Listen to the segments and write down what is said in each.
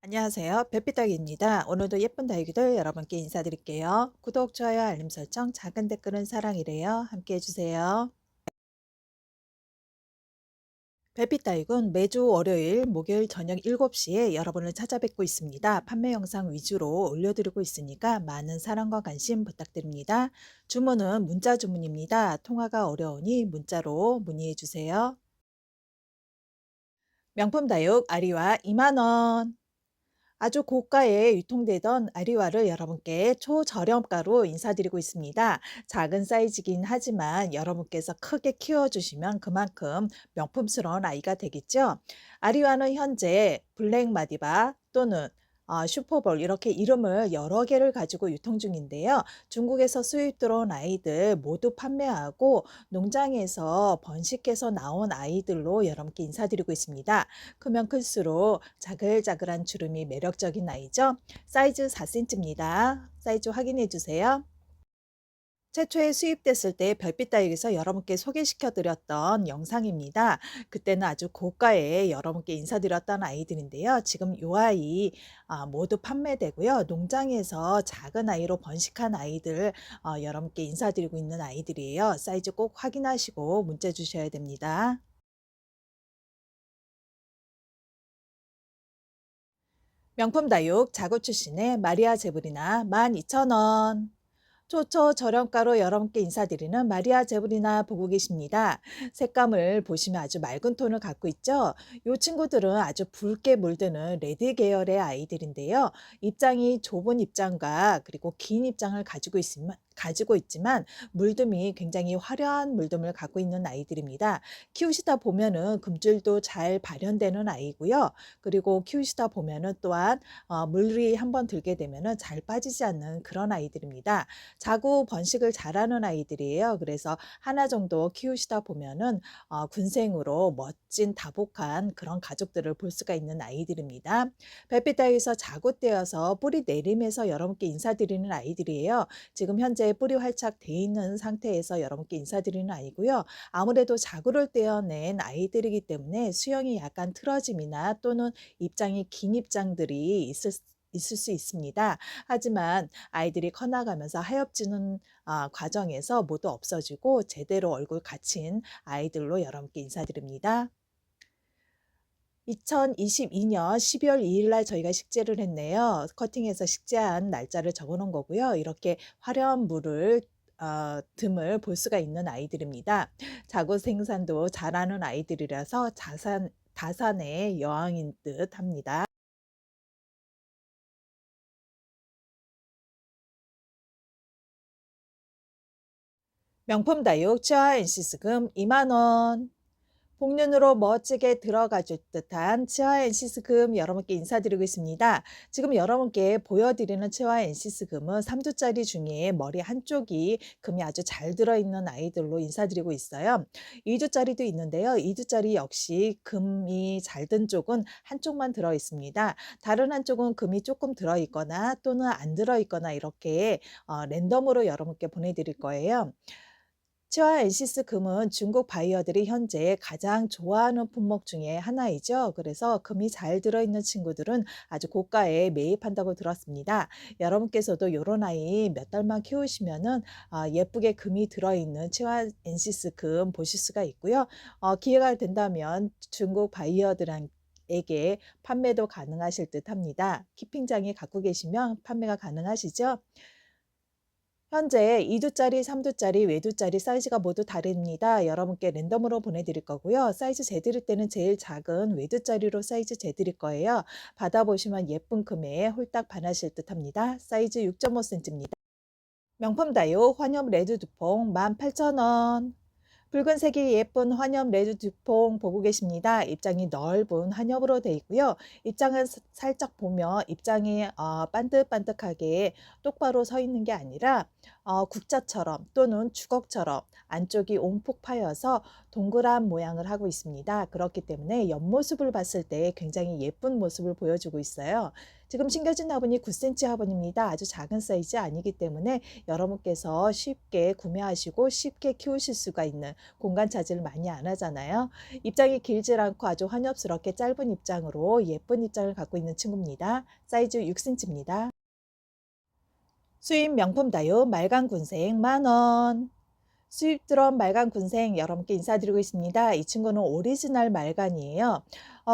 안녕하세요. 별빛다기입니다. 오늘도 예쁜 다육이들 여러분께 인사드릴게요. 구독, 좋아요, 알림 설정, 작은 댓글은 사랑이래요. 함께 해주세요. 별빛다육은 매주 월요일, 목요일 저녁 7시에 여러분을 찾아뵙고 있습니다. 판매 영상 위주로 올려드리고 있으니까 많은 사랑과 관심 부탁드립니다. 주문은 문자 주문입니다. 통화가 어려우니 문자로 문의해주세요. 명품 다육 아리와 2만 원. 아주 고가에 유통되던 아리와를 여러분께 초저렴가로 인사드리고 있습니다. 작은 사이즈긴 하지만 여러분께서 크게 키워주시면 그만큼 명품스러운 아이가 되겠죠. 아리와는 현재 블랙 마디바 또는 슈퍼볼 이렇게 이름을 여러 개를 가지고 유통 중인데요. 중국에서 수입 들어온 아이들 모두 판매하고 농장에서 번식해서 나온 아이들로 여러분께 인사드리고 있습니다. 크면 클수록 자글자글한 주름이 매력적인 아이죠. 사이즈 4cm입니다. 사이즈 확인해 주세요. 최초에 수입됐을 때 별빛 다육에서 여러분께 소개시켜 드렸던 영상입니다. 그때는 아주 고가에 여러분께 인사드렸던 아이들인데요. 지금 이 아이 모두 판매되고요. 농장에서 작은 아이로 번식한 아이들 여러분께 인사드리고 있는 아이들이에요. 사이즈 꼭 확인하시고 문자 주셔야 됩니다. 명품 다육 자구 출신의 마리아 제브리나 12,000원. 초초 저렴가로 여러분께 인사드리는 마리아 제브리나 보고 계십니다. 색감을 보시면 아주 맑은 톤을 갖고 있죠. 이 친구들은 아주 붉게 물드는 레드 계열의 아이들인데요. 입장이 좁은 입장과 그리고 긴 입장을 가지고 있지만 물듬이 굉장히 화려한 물듬을 갖고 있는 아이들입니다. 키우시다 보면은 금줄도 잘 발현되는 아이고요. 그리고 키우시다 보면은 또한 물이 한번 들게 되면은 잘 빠지지 않는 그런 아이들입니다. 자구 번식을 잘하는 아이들이에요. 그래서 하나 정도 키우시다 보면은 군생으로 멋진 다복한 그런 가족들을 볼 수가 있는 아이들입니다. 별빛 따위에서 자구떼어서 뿌리 내림에서 여러분께 인사드리는 아이들이에요. 지금 현재 뿌리 활착 돼 있는 상태에서 여러분께 인사드리는 아이고요. 아무래도 자구를 떼어낸 아이들이기 때문에 수영이 약간 틀어짐이나 또는 입장이 긴 입장들이 있을 수 있습니다. 하지만 아이들이 커나가면서 하엽지는 과정에서 모두 없어지고 제대로 얼굴 갖춘 아이들로 여러분께 인사드립니다. 2022년 12월 2일 날 저희가 식재를 했네요. 커팅해서 식재한 날짜를 적어 놓은 거고요. 이렇게 화려한 물을 듬을 볼 수가 있는 아이들입니다. 자구 생산도 잘하는 아이들이라서 다산의 여왕인 듯 합니다. 명품 다육 치아 엔시스금 2만 원. 복륜으로 멋지게 들어가 줄 듯한 치아 엔시스금 여러분께 인사드리고 있습니다. 지금 여러분께 보여드리는 치아 엔시스금은 3두짜리 중에 머리 한쪽이 금이 아주 잘 들어있는 아이들로 인사드리고 있어요. 2두짜리도 있는데요. 2두짜리 역시 금이 잘 든 쪽은 한쪽만 들어 있습니다. 다른 한쪽은 금이 조금 들어 있거나 또는 안 들어 있거나 이렇게 랜덤으로 여러분께 보내드릴 거예요. 치와 엔시스 금은 중국 바이어들이 현재 가장 좋아하는 품목 중에 하나이죠. 그래서 금이 잘 들어있는 친구들은 아주 고가에 매입한다고 들었습니다. 여러분께서도 이런 아이 몇 달만 키우시면은 예쁘게 금이 들어있는 치와 엔시스 금 보실 수가 있고요. 기회가 된다면 중국 바이어들에게 판매도 가능하실 듯 합니다. 키핑장에 갖고 계시면 판매가 가능하시죠? 현재 2두짜리, 3두짜리, 외두짜리 사이즈가 모두 다릅니다. 여러분께 랜덤으로 보내드릴 거고요. 사이즈 재드릴 때는 제일 작은 외두짜리로 사이즈 재드릴 거예요. 받아보시면 예쁜 금에 홀딱 반하실 듯 합니다. 사이즈 6.5cm입니다. 명품 다육 환엽 레드 두퐁 18,000원. 붉은색이 예쁜 환엽 레드 두퐁 보고 계십니다. 입장이 넓은 환엽으로 되어 있고요. 입장을 살짝 보면 입장이 반듯반듯하게 똑바로 서 있는 게 아니라 국자처럼 또는 주걱처럼 안쪽이 온폭 파여서 동그란 모양을 하고 있습니다. 그렇기 때문에 옆모습을 봤을 때 굉장히 예쁜 모습을 보여주고 있어요. 지금 심겨진 화분이 9cm 화분입니다. 아주 작은 사이즈 아니기 때문에 여러분께서 쉽게 구매하시고 쉽게 키우실 수가 있는, 공간 차지를 많이 안 하잖아요. 입장이 길지 않고 아주 환엽스럽게 짧은 입장으로 예쁜 입장을 갖고 있는 친구입니다. 사이즈 6cm입니다. 수입 명품 다육 말간군생 만원. 수입 드럼 말간군생 여러분께 인사드리고 있습니다. 이 친구는 오리지널 말간이에요.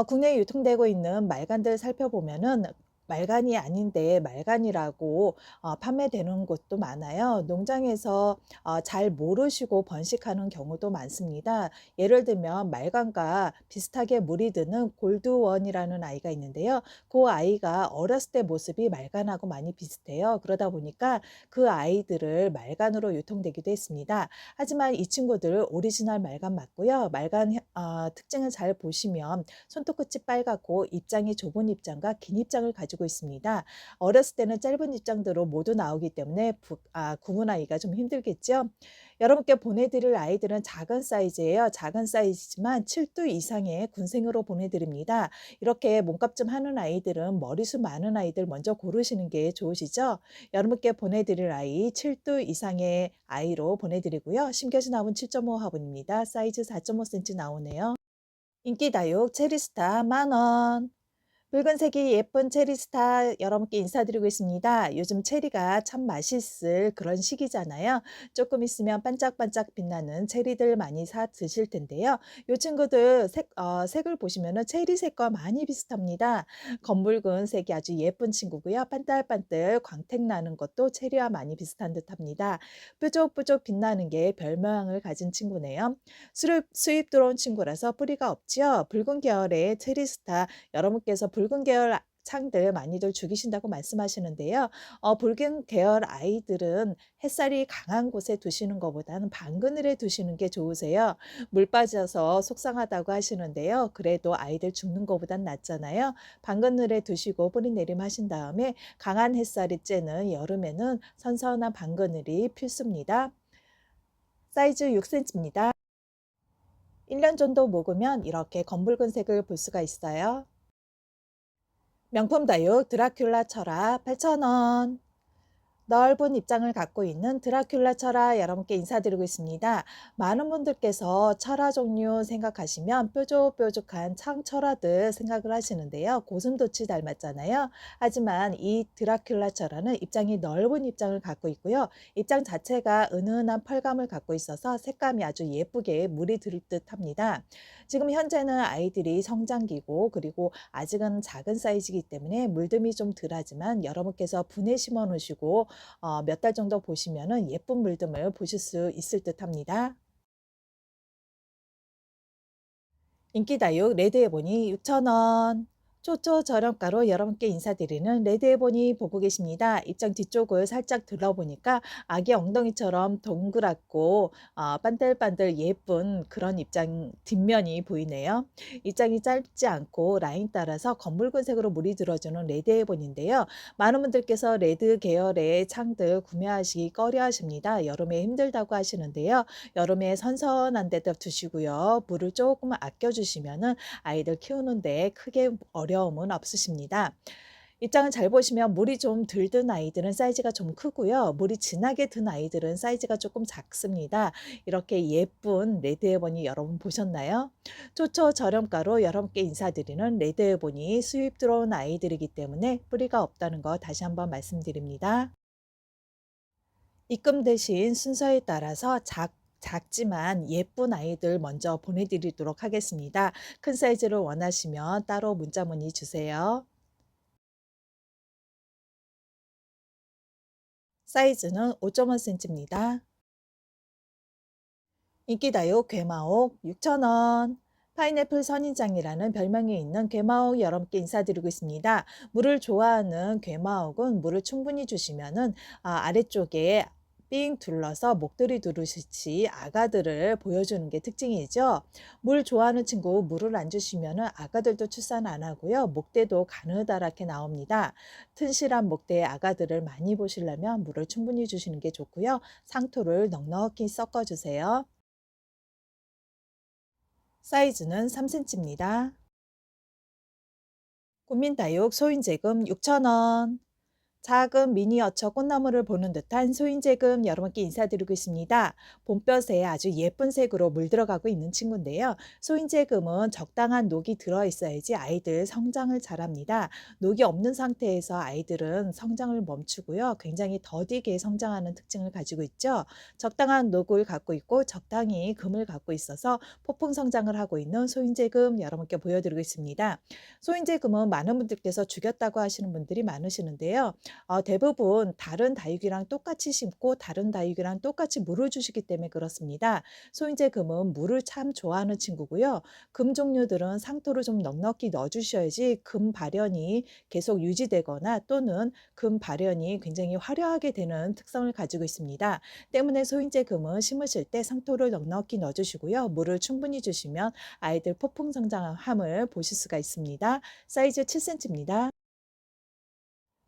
국내에 유통되고 있는 말간들 살펴보면은 말간이 아닌데 말간이라고 판매되는 곳도 많아요. 농장에서 잘 모르시고 번식하는 경우도 많습니다. 예를 들면 말간과 비슷하게 물이 드는 골드원이라는 아이가 있는데요. 그 아이가 어렸을 때 모습이 말간하고 많이 비슷해요. 그러다 보니까 그 아이들을 말간으로 유통되기도 했습니다. 하지만 이 친구들 오리지널 말간 맞고요. 말간 특징을 잘 보시면 손톱끝이 빨갛고 입장이 좁은 입장과 긴 입장을 가지고 있습니다. 어렸을 때는 짧은 입장대로 모두 나오기 때문에 구분하기가 좀 힘들겠죠. 여러분께 보내드릴 아이들은 작은 사이즈예요. 작은 사이즈지만 7두 이상의 군생으로 보내드립니다. 이렇게 몸값 좀 하는 아이들은 머리숱 많은 아이들 먼저 고르시는 게 좋으시죠? 여러분께 보내드릴 아이 7두 이상의 아이로 보내드리고요. 심겨진 화분 7.5 화분입니다. 사이즈 4.5cm 나오네요. 인기 다육 체리스타 만원. 붉은색이 예쁜 체리스타 여러분께 인사드리고 있습니다. 요즘 체리가 참 맛있을 그런 시기잖아요. 조금 있으면 반짝반짝 빛나는 체리들 많이 사 드실 텐데요. 이 친구들 색을 보시면은 체리색과 많이 비슷합니다. 검붉은 색이 아주 예쁜 친구고요. 반들반들 광택 나는 것도 체리와 많이 비슷한 듯합니다. 뾰족뾰족 빛나는 게 별모양을 가진 친구네요. 수입 들어온 친구라서 뿌리가 없지요. 붉은 계열의 체리스타 여러분께서 붉은 계열 창들 많이들 죽이신다고 말씀하시는데요. 붉은 계열 아이들은 햇살이 강한 곳에 두시는 것보다는 방그늘에 두시는 게 좋으세요. 물 빠져서 속상하다고 하시는데요. 그래도 아이들 죽는 것보단 낫잖아요. 방그늘에 두시고 뿌리 내림하신 다음에 강한 햇살이 쬐는 여름에는 선선한 방그늘이 필수입니다. 사이즈 6cm입니다. 1년 정도 묵으면 이렇게 검붉은색을 볼 수가 있어요. 명품 다육 드라큘라 철화 8,000원. 넓은 입장을 갖고 있는 드라큘라 철화 여러분께 인사드리고 있습니다. 많은 분들께서 철화 종류 생각하시면 뾰족뾰족한 창철화들 생각을 하시는데요. 고슴도치 닮았잖아요. 하지만 이 드라큘라 철화는 입장이 넓은 입장을 갖고 있고요. 입장 자체가 은은한 펄감을 갖고 있어서 색감이 아주 예쁘게 물이 들 듯합니다. 지금 현재는 아이들이 성장기고 그리고 아직은 작은 사이즈이기 때문에 물듬이 좀 덜하지만 여러분께서 분해 심어 놓으시고 몇 달 정도 보시면은 예쁜 물듬을 보실 수 있을 듯합니다. 인기다육 레드에보니 6,000원. 초초 저렴가로 여러분께 인사드리는 레드에보니 보고 계십니다. 입장 뒤쪽을 살짝 들어보니까 아기 엉덩이처럼 동그랗고 반들반들 예쁜 그런 입장 뒷면이 보이네요. 입장이 짧지 않고 라인 따라서 검붉은색으로 물이 들어주는 레드에보니인데요. 많은 분들께서 레드 계열의 창들 구매하시기 꺼려 하십니다. 여름에 힘들다고 하시는데요. 여름에 선선한 데다 두시고요. 물을 조금 아껴주시면은 아이들 키우는데 크게 어려움은 없으십니다. 입장을 잘 보시면 물이 좀 덜 든 아이들은 사이즈가 좀 크고요. 물이 진하게 든 아이들은 사이즈가 조금 작습니다. 이렇게 예쁜 레드에보니 여러분 보셨나요? 초초 저렴가로 여러분께 인사드리는 레드에보니 수입 들어온 아이들이기 때문에 뿌리가 없다는 거 다시 한번 말씀드립니다. 입금 대신 순서에 따라서 작지만 예쁜 아이들 먼저 보내드리도록 하겠습니다. 큰 사이즈를 원하시면 따로 문자 문의 주세요. 사이즈는 5.5cm입니다. 인기다육 괴마옥 6,000원. 파인애플 선인장이라는 별명이 있는 괴마옥 여러분께 인사드리고 있습니다. 물을 좋아하는 괴마옥은 물을 충분히 주시면은 아래쪽에 삥 둘러서 목도리 두르듯이 아가들을 보여주는 게 특징이죠. 물 좋아하는 친구 물을 안 주시면은 아가들도 출산 안 하고요. 목대도 가느다랗게 나옵니다. 튼실한 목대의 아가들을 많이 보시려면 물을 충분히 주시는 게 좋고요. 상토를 넉넉히 섞어 주세요. 사이즈는 3cm입니다. 국민다육 소인제금 6,000원. 작은 미니어처 꽃나무를 보는 듯한 소인제금 여러분께 인사드리고 있습니다. 봄볕에 아주 예쁜 색으로 물들어가고 있는 친구인데요. 소인제금은 적당한 녹이 들어있어야지 아이들 성장을 잘합니다. 녹이 없는 상태에서 아이들은 성장을 멈추고요. 굉장히 더디게 성장하는 특징을 가지고 있죠. 적당한 녹을 갖고 있고 적당히 금을 갖고 있어서 폭풍 성장을 하고 있는 소인제금 여러분께 보여드리고 있습니다. 소인제금은 많은 분들께서 죽였다고 하시는 분들이 많으시는데요. 대부분 다른 다육이랑 똑같이 심고 다른 다육이랑 똑같이 물을 주시기 때문에 그렇습니다. 소인제 금은 물을 참 좋아하는 친구고요. 금 종류들은 상토를 좀 넉넉히 넣어 주셔야지 금 발현이 계속 유지되거나 또는 금 발현이 굉장히 화려하게 되는 특성을 가지고 있습니다. 때문에 소인제 금은 심으실 때 상토를 넉넉히 넣어 주시고요. 물을 충분히 주시면 아이들 폭풍 성장함을 보실 수가 있습니다. 사이즈 7cm입니다.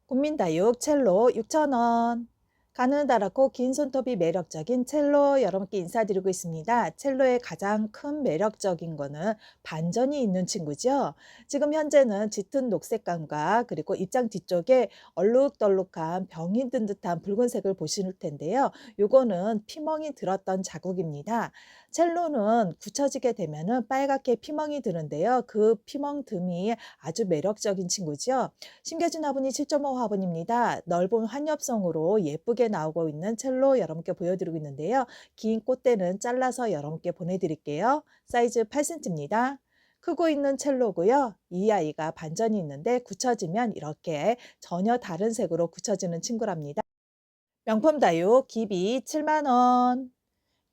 국민다육 첼로 6,000원. 가느다랗고 긴 손톱이 매력적인 첼로 여러분께 인사드리고 있습니다. 첼로의 가장 큰 매력적인 거는 반전이 있는 친구죠. 지금 현재는 짙은 녹색감과 그리고 입장 뒤쪽에 얼룩덜룩한 병이 든 듯한 붉은색을 보실 텐데요. 요거는 피멍이 들었던 자국입니다. 첼로는 굳혀지게 되면은 빨갛게 피멍이 드는데요. 그 피멍 듬이 아주 매력적인 친구죠. 심겨진 화분이 7.5 화분입니다. 넓은 환엽성으로 예쁘게 나오고 있는 첼로 여러분께 보여드리고 있는데요. 긴 꽃대는 잘라서 여러분께 보내드릴게요. 사이즈 8cm입니다. 크고 있는 첼로고요. 이 아이가 반전이 있는데 굳혀지면 이렇게 전혀 다른 색으로 굳혀지는 친구랍니다. 명품 다육 기비 7만 원.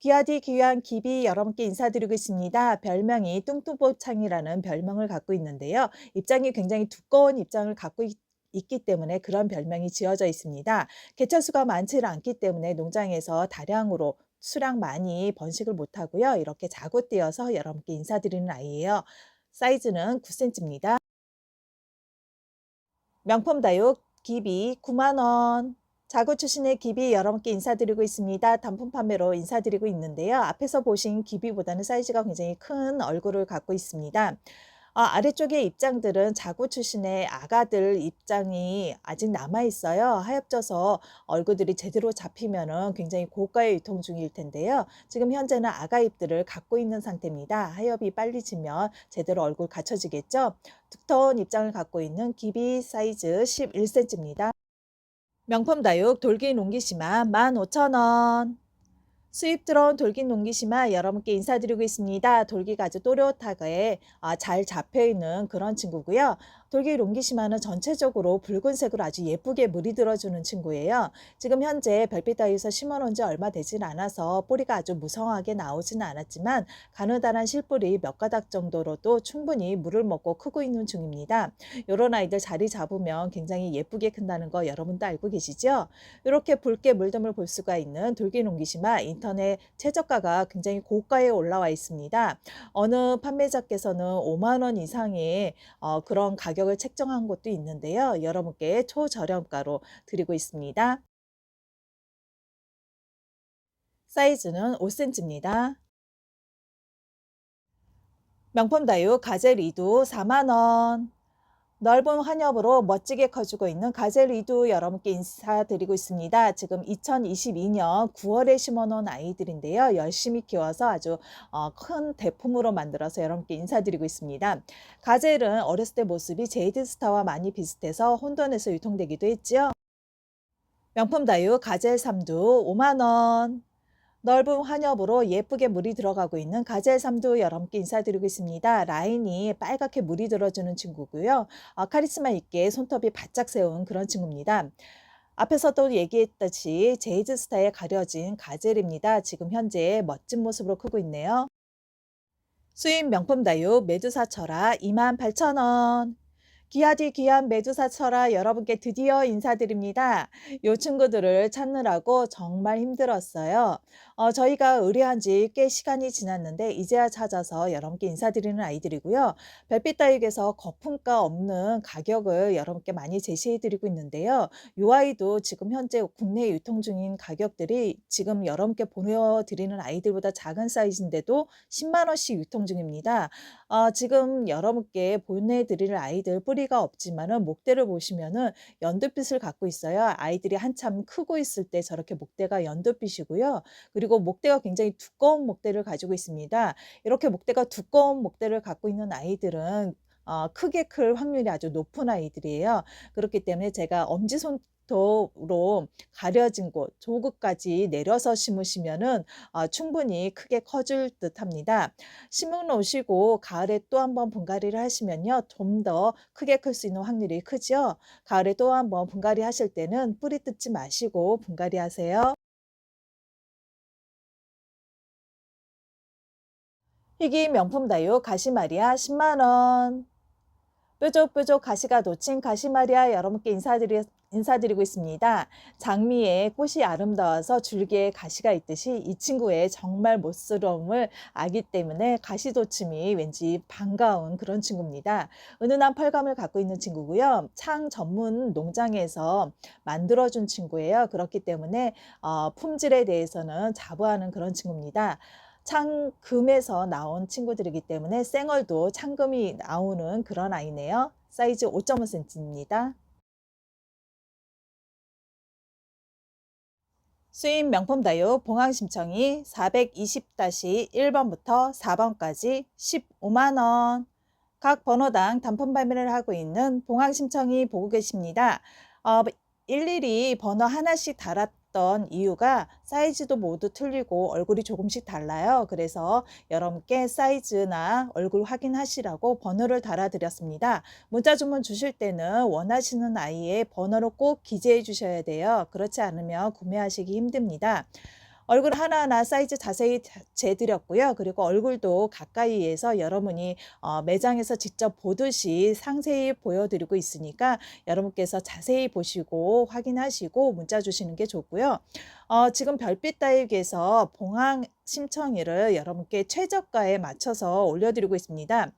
귀하디 귀한 기비 여러분께 인사드리고 있습니다. 별명이 뚱뚱보창이라는 별명을 갖고 있는데요. 입장이 굉장히 두꺼운 입장을 갖고 있기 때문에 그런 별명이 지어져 있습니다. 개체수가 많지 않기 때문에 농장에서 다량으로 수량 많이 번식을 못하고요. 이렇게 자고띄어서 여러분께 인사드리는 아이예요. 사이즈는 9cm입니다. 명품 다육 기비 9만 원. 자구 출신의 기비 여러분께 인사드리고 있습니다. 단품 판매로 인사드리고 있는데요. 앞에서 보신 기비보다는 사이즈가 굉장히 큰 얼굴을 갖고 있습니다. 아래쪽의 입장들은 자구 출신의 아가들 입장이 아직 남아 있어요. 하엽져서 얼굴들이 제대로 잡히면은 굉장히 고가의 유통 중일 텐데요. 지금 현재는 아가 잎들을 갖고 있는 상태입니다. 하엽이 빨리 지면 제대로 얼굴 갖춰지겠죠. 두터운 입장을 갖고 있는 기비 사이즈 11cm입니다. 명품 다육 돌기 농기심화 15,000원. 수입 들어온 돌기 농기심화 여러분께 인사드리고 있습니다. 돌기가 아주 또렷하게 잘 잡혀있는 그런 친구고요. 돌기 농기심화는 전체적으로 붉은색으로 아주 예쁘게 물이 들어주는 친구예요. 지금 현재 별빛 다육에서 심어놓은 지 얼마 되진 않아서 뿌리가 아주 무성하게 나오지는 않았지만 가느다란 실뿌리 몇 가닥 정도로도 충분히 물을 먹고 크고 있는 중입니다. 이런 아이들 자리 잡으면 굉장히 예쁘게 큰다는 거 여러분도 알고 계시죠? 이렇게 붉게 물듦을 볼 수가 있는 돌기 농기심화 인터넷 최저가가 굉장히 고가에 올라와 있습니다. 어느 판매자께서는 5만 원 이상의 그런 가격을 책정한 곳도 있는데요. 여러분께 초저렴가로 드리고 있습니다. 사이즈는 5cm입니다. 명품 다육 가젤 리두 4만 원. 넓은 환엽으로 멋지게 커지고 있는 가젤 리두 여러분께 인사드리고 있습니다. 지금 2022년 9월에 심어놓은 아이들인데요. 열심히 키워서 아주 큰 대품으로 만들어서 여러분께 인사드리고 있습니다. 가젤은 어렸을 때 모습이 제이드스타와 많이 비슷해서 혼돈에서 유통되기도 했죠. 명품 다육 가젤 삼두 5만 원. 넓은 환엽으로 예쁘게 물이 들어가고 있는 가젤 삼두 여러분께 인사드리고 있습니다. 라인이 빨갛게 물이 들어주는 친구고요. 카리스마 있게 손톱이 바짝 세운 그런 친구입니다. 앞에서도 얘기했듯이 제이드 스타에 가려진 가젤입니다. 지금 현재 멋진 모습으로 크고 있네요. 수입 명품 다육 메두사 철화 28,000원. 귀하디 귀한 메두사 철화 여러분께 드디어 인사드립니다. 요 친구들을 찾느라고 정말 힘들었어요. 저희가 의뢰한 지 꽤 시간이 지났는데 이제야 찾아서 여러분께 인사드리는 아이들이고요. 별빛다육에서 거품가 없는 가격을 여러분께 많이 제시해 드리고 있는데요. 이 아이도 지금 현재 국내에 유통 중인 가격들이 지금 여러분께 보여드리는 아이들보다 작은 사이즈인데도 10만 원씩 유통 중입니다. 지금 여러분께 보내드릴 아이들 뿌리가 없지만은 목대를 보시면은 연두빛을 갖고 있어요. 아이들이 한참 크고 있을 때 저렇게 목대가 연두빛이고요. 그리고 목대가 굉장히 두꺼운 목대를 가지고 있습니다. 이렇게 목대가 두꺼운 목대를 갖고 있는 아이들은 크게 클 확률이 아주 높은 아이들이에요. 그렇기 때문에 제가 엄지손톱으로 가려진 곳 조그까지 내려서 심으시면은 충분히 크게 커질 듯합니다. 심어 놓으시고 가을에 또 한번 분갈이를 하시면요. 좀 더 크게 클 수 있는 확률이 크죠. 가을에 또 한번 분갈이 하실 때는 뿌리 뜯지 마시고 분갈이 하세요. 희귀 명품 다육 가시마리아 10만 원. 뾰족뾰족 가시가 돋친 가시마리아 여러분께 인사드리고 있습니다. 장미에 꽃이 아름다워서 줄기에 가시가 있듯이 이 친구의 정말 멋스러움을 아기 때문에 가시돋침이 왠지 반가운 그런 친구입니다. 은은한 펄감을 갖고 있는 친구고요. 창 전문 농장에서 만들어준 친구예요. 그렇기 때문에 품질에 대해서는 자부하는 그런 친구입니다. 창금에서 나온 친구들이기 때문에 쌩얼도 창금이 나오는 그런 아이네요. 사이즈 5.5cm입니다. 수입 명품 다육 봉황심청이 420-1번부터 4번까지 15만 원. 각 번호당 단품 발매를 하고 있는 봉황심청이 보고 계십니다. 어, 일일이 번호 하나씩 달았던 이유가 사이즈도 모두 틀리고 얼굴이 조금씩 달라요. 그래서 여러분께 사이즈나 얼굴 확인하시라고 번호를 달아드렸습니다. 문자 주문 주실 때는 원하시는 아이의 번호를 꼭 기재해 주셔야 돼요. 그렇지 않으면 구매하시기 힘듭니다. 얼굴 하나하나 사이즈 자세히 재드렸고요. 그리고 얼굴도 가까이에서 여러분이 매장에서 직접 보듯이 상세히 보여드리고 있으니까 여러분께서 자세히 보시고 확인하시고 문자 주시는 게 좋고요. 지금 별빛 다육에서 봉황 심청이를 여러분께 최저가에 맞춰서 올려드리고 있습니다.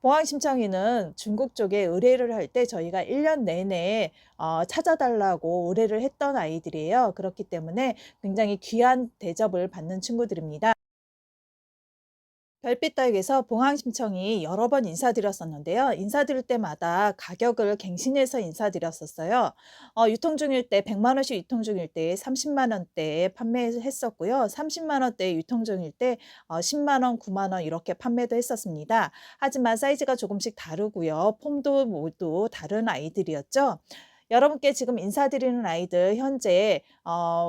봉황 심청이는 중국 쪽에 의뢰를 할 때 저희가 1년 내내 찾아달라고 의뢰를 했던 아이들이에요. 그렇기 때문에 굉장히 귀한 대접을 받는 친구들입니다. 별빛 다육에서 봉황 심청이 여러 번 인사드렸었는데요. 인사드릴 때마다 가격을 갱신해서 인사드렸었어요. 유통 중일 때 100만 원씩 유통 중일 때 30만 원대에 판매했었고요. 30만 원대에 유통 중일 때 10만 원, 9만 원 이렇게 판매도 했었습니다. 하지만 사이즈가 조금씩 다르고요. 폼도 모두 다른 아이들이었죠. 여러분께 지금 인사드리는 아이들 현재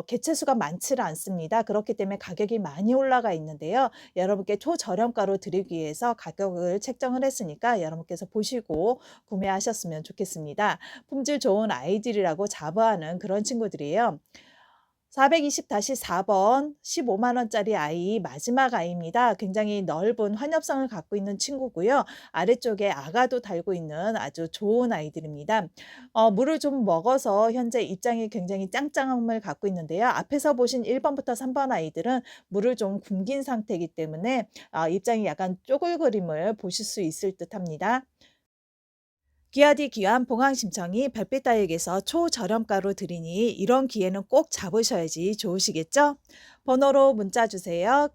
개체수가 많지는 않습니다. 그렇기 때문에 가격이 많이 올라가 있는데요. 여러분께 초저렴가로 드리기 위해서 가격을 책정을 했으니까 여러분께서 보시고 구매하셨으면 좋겠습니다. 품질 좋은 아이들이라고 자부하는 그런 친구들이에요. 420-4번 15만 원짜리 아이 마지막 아이입니다. 굉장히 넓은 환엽성을 갖고 있는 친구고요. 아래쪽에 아가도 달고 있는 아주 좋은 아이들입니다. 물을 좀 먹어서 현재 입장이 굉장히 짱짱함을 갖고 있는데요. 앞에서 보신 1번부터 3번 아이들은 물을 좀 굶긴 상태이기 때문에 입장이 약간 쪼글거림을 보실 수 있을 듯합니다. 귀하디 귀한 봉황 심청이 별빛 다육에서 초저렴가로 드리니 이런 기회는 꼭 잡으셔야지 좋으시겠죠? 번호로 문자 주세요.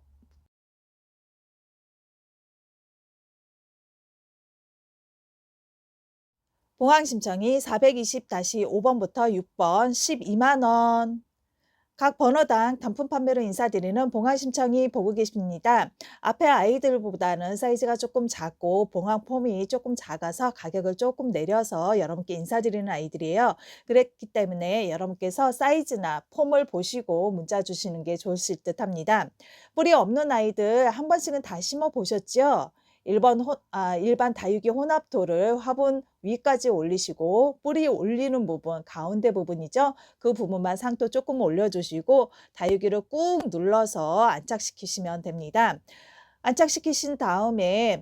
봉황 심청이 420-5번부터 6번 12만 원. 각 번호당 단품 판매로 인사드리는 봉황 심청이 보고 계십니다. 앞에 아이들보다는 사이즈가 조금 작고 봉황 폼이 조금 작아서 가격을 조금 내려서 여러분께 인사드리는 아이들이에요. 그랬기 때문에 여러분께서 사이즈나 폼을 보시고 문자 주시는 게 좋으실 듯합니다. 뿌리 없는 아이들 한 번씩은 다 심어 보셨죠? 일반 다육이 혼합토를 화분 위까지 올리시고 뿌리 올리는 부분, 가운데 부분이죠. 그 부분만 상토 조금 올려주시고 다육이를 꾹 눌러서 안착시키시면 됩니다. 안착시키신 다음에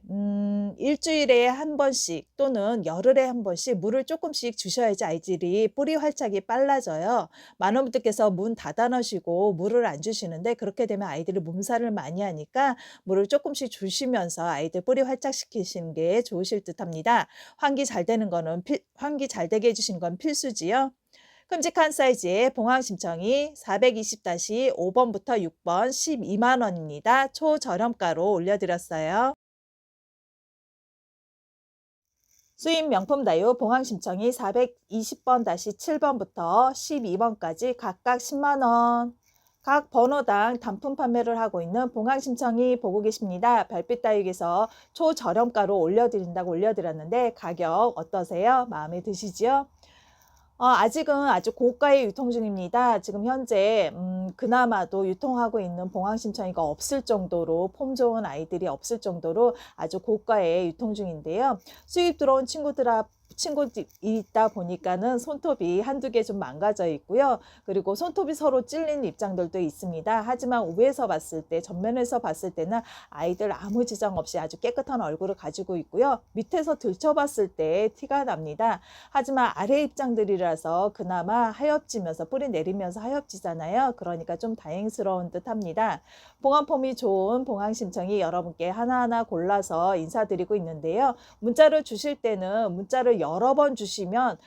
일주일에 한 번씩 또는 열흘에 한 번씩 물을 조금씩 주셔야지 아이들이 뿌리 활착이 빨라져요. 많은 분들께서 문 닫아 놓으시고 물을 안 주시는데 그렇게 되면 아이들이 몸살을 많이 하니까 물을 조금씩 주시면서 아이들 뿌리 활착시키시는 게 좋으실 듯합니다. 환기 잘 되게 해 주시는 건 필수지요. 큼직한 사이즈의 봉황 심청이 420-5번부터 6번 12만 원입니다. 초저렴가로 올려드렸어요. 수입 명품 다유 봉황 심청이 420번-7번부터 12번까지 각각 10만 원. 각 번호당 단품 판매를 하고 있는 봉황 심청이 보고 계십니다. 별빛 다육에서 초저렴가로 올려드린다고 올려드렸는데 가격 어떠세요? 마음에 드시지요? 아직은 아주 고가의 유통 중입니다. 지금 현재 그나마도 유통하고 있는 봉황 심청이가 없을 정도로 폼 좋은 아이들이 없을 정도로 아주 고가의 유통 중인데요. 수입 들어온 친구들이 있다 보니까는 손톱이 한두 개 좀 망가져 있고요. 그리고 손톱이 서로 찔리는 입장들도 있습니다. 하지만 위에서 봤을 때, 전면에서 봤을 때는 아이들 아무 지장 없이 아주 깨끗한 얼굴을 가지고 있고요. 밑에서 들춰봤을 때 티가 납니다. 하지만 아래 입장들이라서 그나마 하엽지면서 뿌리 내리면서 하엽지잖아요. 그러니까 좀 다행스러운 듯합니다. 봉황폼이 좋은 봉황 심청이 여러분께 하나하나 골라서 인사드리고 있는데요. 문자를 주실 때는 문자를 여러 번 주시면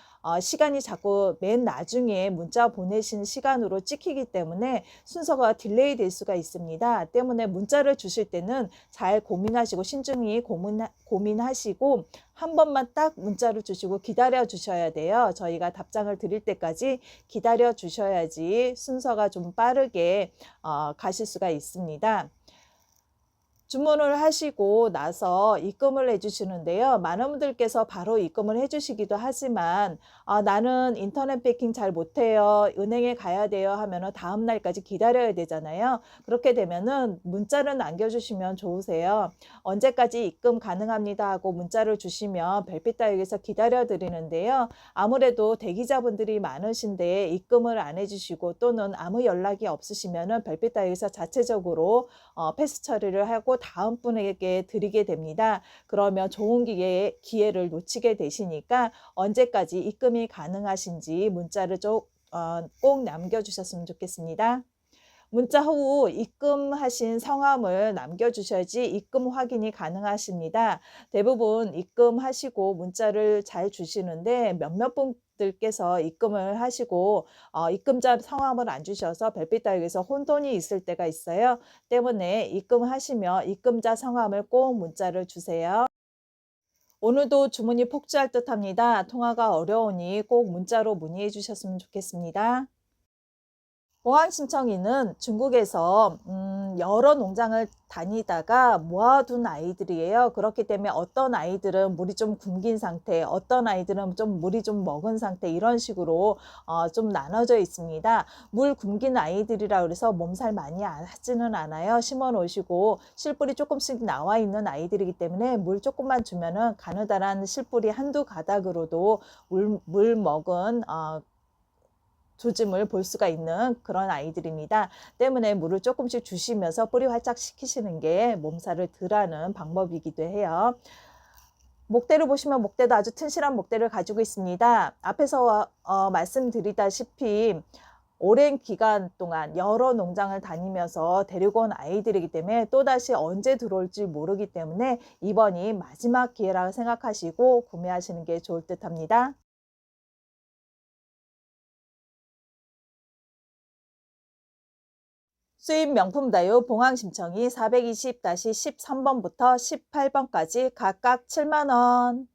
시간이 자꾸 맨 나중에 문자 보내신 시간으로 찍히기 때문에 순서가 딜레이 될 수가 있습니다. 때문에 문자를 주실 때는 잘 고민하시고 신중히 고민하시고 한 번만 딱 문자를 주시고 기다려 주셔야 돼요. 저희가 답장을 드릴 때까지 기다려 주셔야지 순서가 좀 빠르게 가실 수가 있습니다. 주문을 하시고 나서 입금을 해 주시는데요. 많은 분들께서 바로 입금을 해 주시기도 하지만 나는 인터넷 베킹 잘 못해요. 은행에 가야 돼요." 하면은 다음 날까지 기다려야 되잖아요. 그렇게 되면은 문자를 남겨 주시면 좋으세요. "언제까지 입금 가능합니다." 하고 문자를 주시면 별빛 다육에서 기다려 드리는데요. 아무래도 대기자분들이 많으신데 입금을 안 해 주시고 또는 아무 연락이 없으시면은 별빛 다육에서 자체적으로 패스 처리를 하고 다음 분에게 드리게 됩니다. 그러면 좋은 기회를 놓치게 되시니까 언제까지 입금이 가능하신지 문자를 꼭 남겨주셨으면 좋겠습니다. 문자 후 입금하신 성함을 남겨주셔야지 입금 확인이 가능하십니다. 대부분 입금하시고 문자를 잘 주시는데 몇몇 분들께서 입금을 하시고 입금자 성함을 안 주셔서 별빛 다육에서 혼돈이 있을 때가 있어요. 때문에 입금하시면 입금자 성함을 꼭 문자를 주세요. 오늘도 주문이 폭주할 듯합니다. 통화가 어려우니 꼭 문자로 문의해 주셨으면 좋겠습니다. 보안 신청인은 중국에서 여러 농장을 다니다가 모아둔 아이들이에요. 그렇기 때문에 어떤 아이들은 물이 좀 굶긴 상태, 어떤 아이들은 좀 물이 좀 먹은 상태 이런 식으로 좀 나눠져 있습니다. 물 굶긴 아이들이라 그래서 몸살 많이 하지는 않아요. 심어 놓으시고 실뿌리 조금씩 나와 있는 아이들이기 때문에 물 조금만 주면은 가느다란 실뿌리 한두 가닥으로도 물 먹은 조짐을 볼 수가 있는 그런 아이들입니다. 때문에 물을 조금씩 주시면서 뿌리 활짝 시키시는 게 몸살을 덜하는 방법이기도 해요. 목대를 보시면 목대도 아주 튼실한 목대를 가지고 있습니다. 앞에서 말씀드리다시피 오랜 기간 동안 여러 농장을 다니면서 데리고 온 아이들이기 때문에 또다시 언제 들어올지 모르기 때문에 이번이 마지막 기회라고 생각하시고 구매하시는 게 좋을 듯 합니다. 수입 명품 다유 봉황 심청이 420-13번부터 18번까지 각각 7만 원.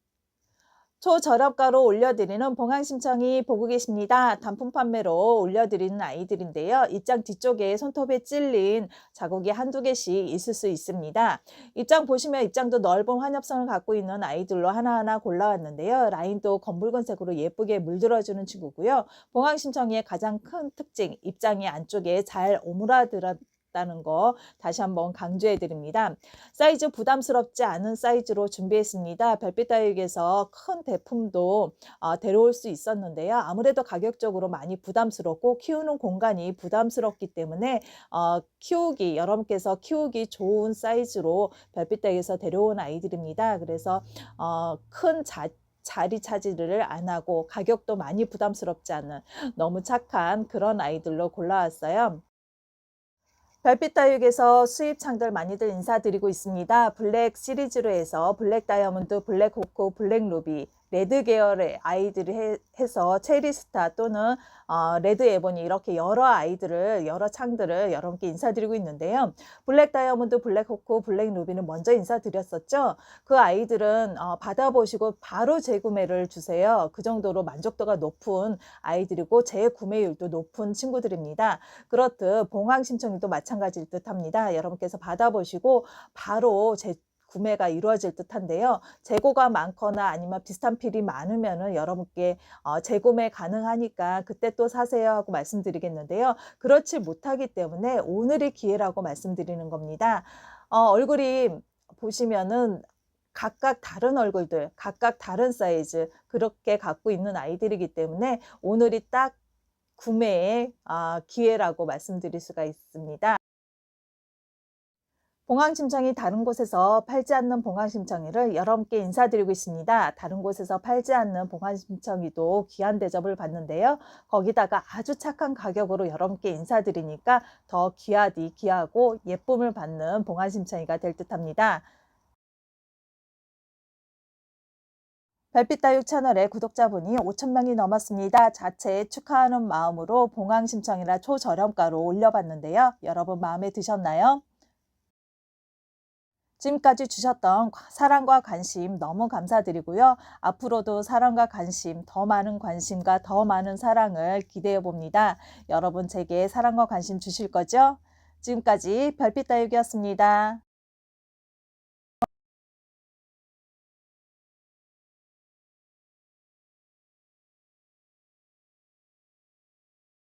초저렴가로 올려드리는 봉황 심청이 보고 계십니다. 단품 판매로 올려드리는 아이들인데요. 입장 뒤쪽에 손톱에 찔린 자국이 한두 개씩 있을 수 있습니다. 입장 보시면 입장도 넓은 환엽선을 갖고 있는 아이들로 하나하나 골라왔는데요. 라인도 검붉은색으로 예쁘게 물들어주는 친구고요. 봉황 심청이의 가장 큰 특징, 입장이 안쪽에 잘 오므라들었다 있다는 거 다시 한번 강조해 드립니다. 사이즈 부담스럽지 않은 사이즈로 준비했습니다. 별빛 다육에서 큰 대품도 데려올 수 있었는데요. 아무래도 가격적으로 많이 부담스럽고 키우는 공간이 부담스럽기 때문에 여러분께서 키우기 좋은 사이즈로 별빛 다육에서 데려온 아이들입니다. 그래서 큰 자리 차지를 안 하고 가격도 많이 부담스럽지 않은 너무 착한 그런 아이들로 골라왔어요. 별빛 다육에서 수입 창들 많이들 인사드리고 있습니다. 블랙 시리즈로 해서 블랙 다이아몬드, 블랙 코코, 블랙 루비, 레드 계열의 아이들을 해서 체리스타 또는 레드 에보니 이렇게 여러 창들을 여러분께 인사드리고 있는데요. 블랙 다이아몬드, 블랙 코코, 블랙 루비는 먼저 인사드렸었죠. 그 아이들은 받아보시고 바로 재구매를 주세요. 그 정도로 만족도가 높은 아이들이고 재구매율도 높은 친구들입니다. 그렇듯 봉황 심청이도 마찬가지일 듯합니다. 여러분께서 받아보시고 바로 구매가 이루어질 듯한데요. 재고가 많거나 아니면 비슷한 필이 많으면은 여러분께 재구매 가능하니까 그때 또 사세요 하고 말씀드리겠는데요. 그렇지 못하기 때문에 오늘이 기회라고 말씀드리는 겁니다. 얼굴이 보시면은 각각 다른 얼굴들, 각각 다른 사이즈 그렇게 갖고 있는 아이들이기 때문에 오늘이 딱 구매의 기회라고 말씀드릴 수가 있습니다. 봉황심청이 다른 곳에서 팔지 않는 봉황심청이를 여러분께 인사드리고 있습니다. 다른 곳에서 팔지 않는 봉황심청이도 귀한 대접을 받는데요. 거기다가 아주 착한 가격으로 여러분께 인사드리니까 더 귀하고 예쁨을 받는 봉황심청이가 될 듯합니다. 별빛 다육 채널의 구독자분이 5,000명이 넘었습니다. 자체 축하하는 마음으로 봉황심청이라 초저렴가로 올려봤는데요. 여러분 마음에 드셨나요? 지금까지 주셨던 사랑과 관심 너무 감사드리고요. 앞으로도 사랑과 관심, 더 많은 관심과 더 많은 사랑을 기대해 봅니다. 여러분 제게 사랑과 관심 주실 거죠? 지금까지 별빛 다육이었습니다.